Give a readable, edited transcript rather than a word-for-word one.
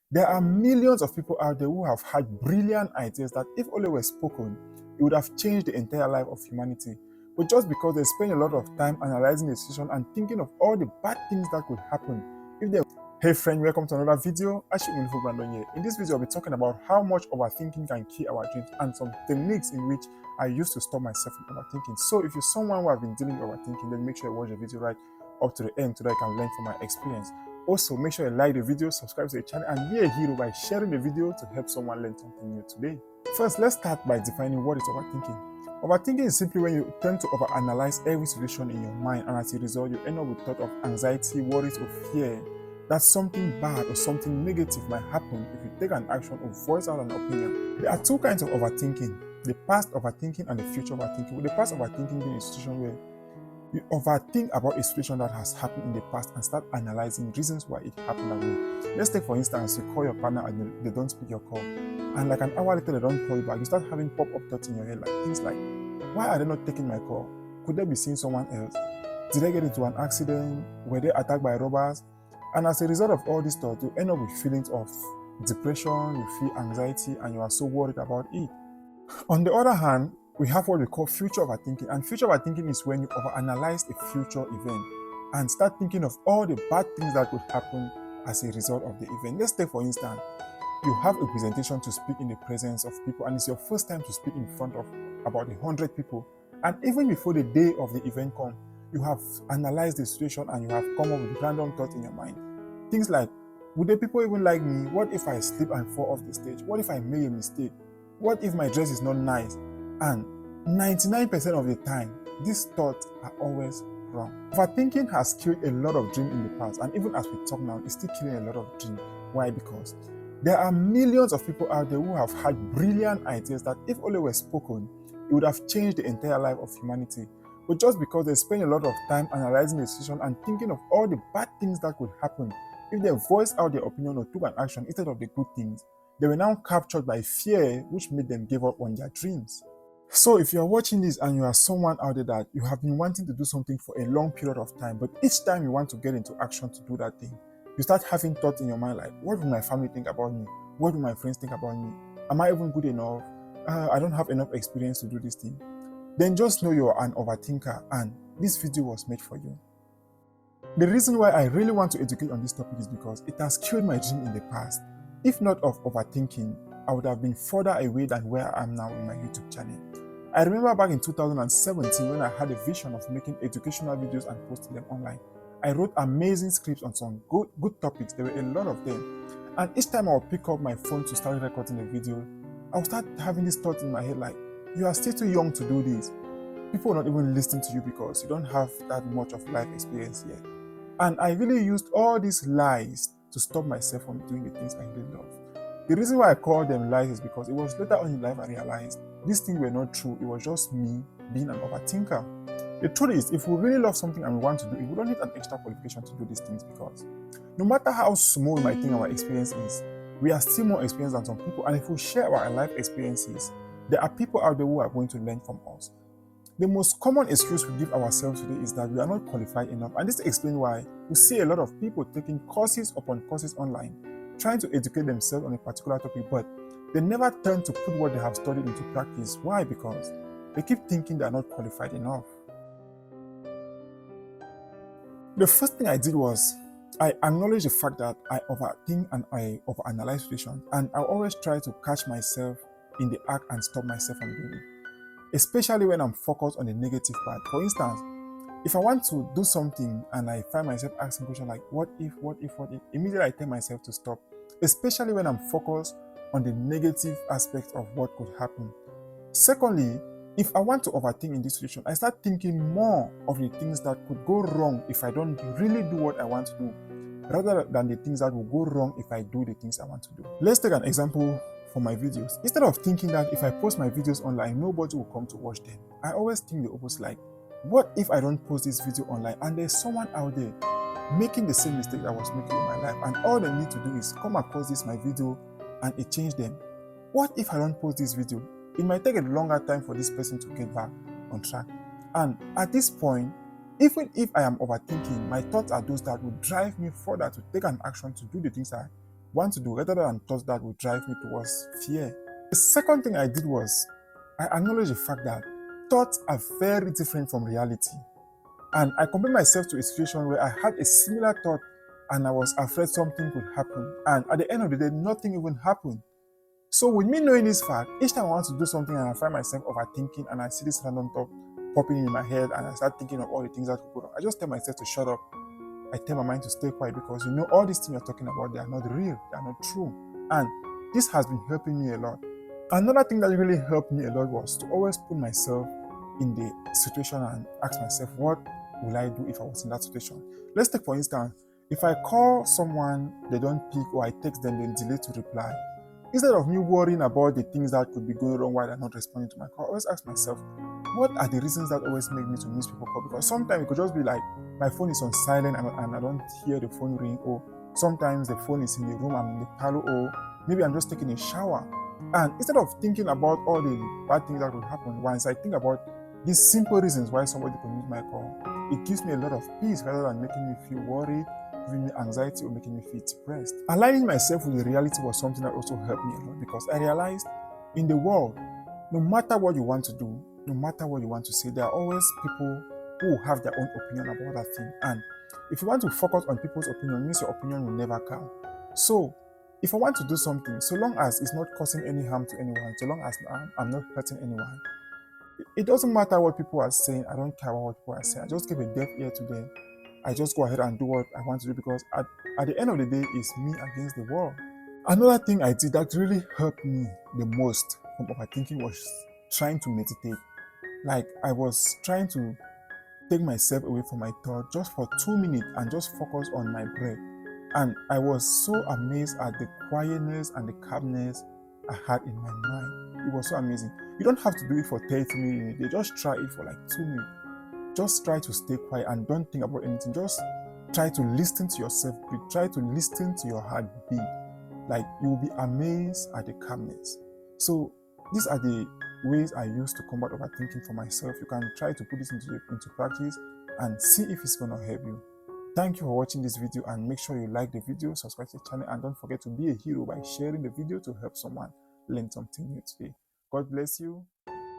There are millions of people out there who have had brilliant ideas that, if only were spoken, it would have changed the entire life of humanity. But just because they spend a lot of time analyzing the situation and thinking of all the bad things that could happen if they... Hey friend, welcome to another video. Brandon here. In this video, I'll be talking about how much overthinking can kill our dreams and some techniques in which I used to stop myself from overthinking. So if you're someone who have been dealing with overthinking, then make sure you watch the video right up to the end so that you can learn from my experience. Also, make sure you like the video, subscribe to the channel, and be a hero by sharing the video to help someone learn something new today. First, let's start by defining what is overthinking. Overthinking is simply when you tend to overanalyze every situation in your mind, and as a result, you end up with thought of anxiety, worries, or fear that something bad or something negative might happen if you take an action or voice out an opinion. There are two kinds of overthinking: the past overthinking and the future overthinking. With the past overthinking being a situation where you overthink about a situation that has happened in the past and start analyzing reasons why it happened that way. Let's take, for instance, you call your partner and they don't pick your call, and like an hour later they don't call you back. You start having pop-up thoughts in your head, like things like, why are they not taking my call? Could they be seeing someone else? Did they get into an accident? Were they attacked by robbers? And as a result of all these thoughts, you end up with feelings of depression, you feel anxiety, and you are so worried about it. On the other hand, we have what we call future overthinking. And future overthinking is when you overanalyze a future event and start thinking of all the bad things that could happen as a result of the event. Let's take, for instance, you have a presentation to speak in the presence of people, and it's your first time to speak in front of about 100 people. And even before the day of the event comes, you have analyzed the situation and you have come up with random thoughts in your mind. Things like, would the people even like me? What if I slip and fall off the stage? What if I make a mistake? What if my dress is not nice? And 99% of the time, these thoughts are always wrong. Overthinking has killed a lot of dreams in the past, and even as we talk now, it's still killing a lot of dreams. Why? Because there are millions of people out there who have had brilliant ideas that, if only were spoken, it would have changed the entire life of humanity. But just because they spend a lot of time analyzing the situation and thinking of all the bad things that could happen if they voiced out their opinion or took an action instead of the good things, they were now captured by fear, which made them give up on their dreams. So if you are watching this and you are someone out there that you have been wanting to do something for a long period of time, but each time you want to get into action to do that thing, you start having thoughts in your mind like, what will my family think about me? What will my friends think about me? Am I even good enough? I don't have enough experience to do this thing. Then just know you're an overthinker, and this video was made for you. The reason why I really want to educate on this topic is because it has killed my dream in the past. If not of overthinking, I would have been further away than where I am now in my YouTube channel. I remember back in 2017 when I had a vision of making educational videos and posting them online. I wrote amazing scripts on some good topics. There were a lot of them. And each time I would pick up my phone to start recording a video, I would start having this thought in my head like, you are still too young to do this. People will not even listen to you because you don't have that much of life experience yet. And I really used all these lies to stop myself from doing the things I really love. The reason why I call them lies is because it was later on in life I realized these things were not true. It was just me being an overthinker. The truth is, if we really love something and we want to do it, we don't need an extra qualification to do these things, because no matter how small we might think our experience is, we are still more experienced than some people. And if we share our life experiences, there are people out there who are going to learn from us. The most common excuse we give ourselves today is that we are not qualified enough. And this explains why we see a lot of people taking courses upon courses online, trying to educate themselves on a particular topic, but they never turn to put what they have studied into practice. Why? Because they keep thinking they are not qualified enough. The first thing I did was I acknowledged the fact that I overthink and I overanalyze situations, and I always try to catch myself in the act and stop myself from doing it, especially when I'm focused on the negative part. For instance, if I want to do something and I find myself asking questions like, what if, immediately I tell myself to stop, especially when I'm focused on the negative aspect of what could happen. Secondly, if I want to overthink in this situation, I start thinking more of the things that could go wrong if I don't really do what I want to do, rather than the things that will go wrong if I do the things I want to do. Let's take an example for my videos. Instead of thinking that if I post my videos online, nobody will come to watch them, I always think the opposite, like, what if I don't post this video online and there's someone out there making the same mistake I was making in my life, and all they need to do is come across my video and it changed them. What if I don't post this video? It might take a longer time for this person to get back on track. And at this point, even if I am overthinking, my thoughts are those that would drive me further to take an action to do the things I want to do rather than thoughts that would drive me towards fear. The second thing I did was I acknowledged the fact that thoughts are very different from reality. And I compared myself to a situation where I had a similar thought and I was afraid something could happen. And at the end of the day, nothing even happened. So with me knowing this fact, each time I want to do something and I find myself overthinking and I see this random thought popping in my head and I start thinking of all the things that could go wrong, I just tell myself to shut up. I tell my mind to stay quiet because all these things you're talking about, they are not real, they are not true. And this has been helping me a lot. Another thing that really helped me a lot was to always put myself in the situation and ask myself, what will I do if I was in that situation? Let's take for instance, if I call someone, they don't pick, or I text them, they delay to reply. Instead of me worrying about the things that could be going wrong while they're not responding to my call, I always ask myself, what are the reasons that always make me to miss people call? Because sometimes it could just be like my phone is on silent and I don't hear the phone ring, or sometimes the phone is in the room, I'm in the parlor, or maybe I'm just taking a shower. And instead of thinking about all the bad things that could happen, once I think about these simple reasons why somebody could miss my call, it gives me a lot of peace rather than making me feel worried, giving me anxiety, or making me feel depressed. Aligning myself with the reality was something that also helped me a lot because I realized in the world, no matter what you want to do, no matter what you want to say, there are always people who have their own opinion about that thing. And if you want to focus on people's opinion, it means your opinion will never count. So, if I want to do something, so long as it's not causing any harm to anyone, so long as I'm not hurting anyone, it doesn't matter what people are saying. I don't care about what people are saying. I just give a deaf ear to them. I just go ahead and do what I want to do because at the end of the day, it's me against the world. Another thing I did that really helped me the most from overthinking was trying to meditate. Like I was trying to take myself away from my thought just for 2 minutes and just focus on my breath. And I was so amazed at the quietness and the calmness I had in my mind. It was so amazing. You don't have to do it for 30 minutes. They just try it for like 2 minutes. Just try to stay quiet and don't think about anything. Just try to listen to yourself. Try to listen to your heartbeat. Like you will be amazed at the calmness. So these are the ways I use to combat overthinking for myself. You can try to put this into practice and see if it's going to help you. Thank you for watching this video and make sure you like the video, subscribe to the channel, and don't forget to be a hero by sharing the video to help someone learn something new today. God bless you.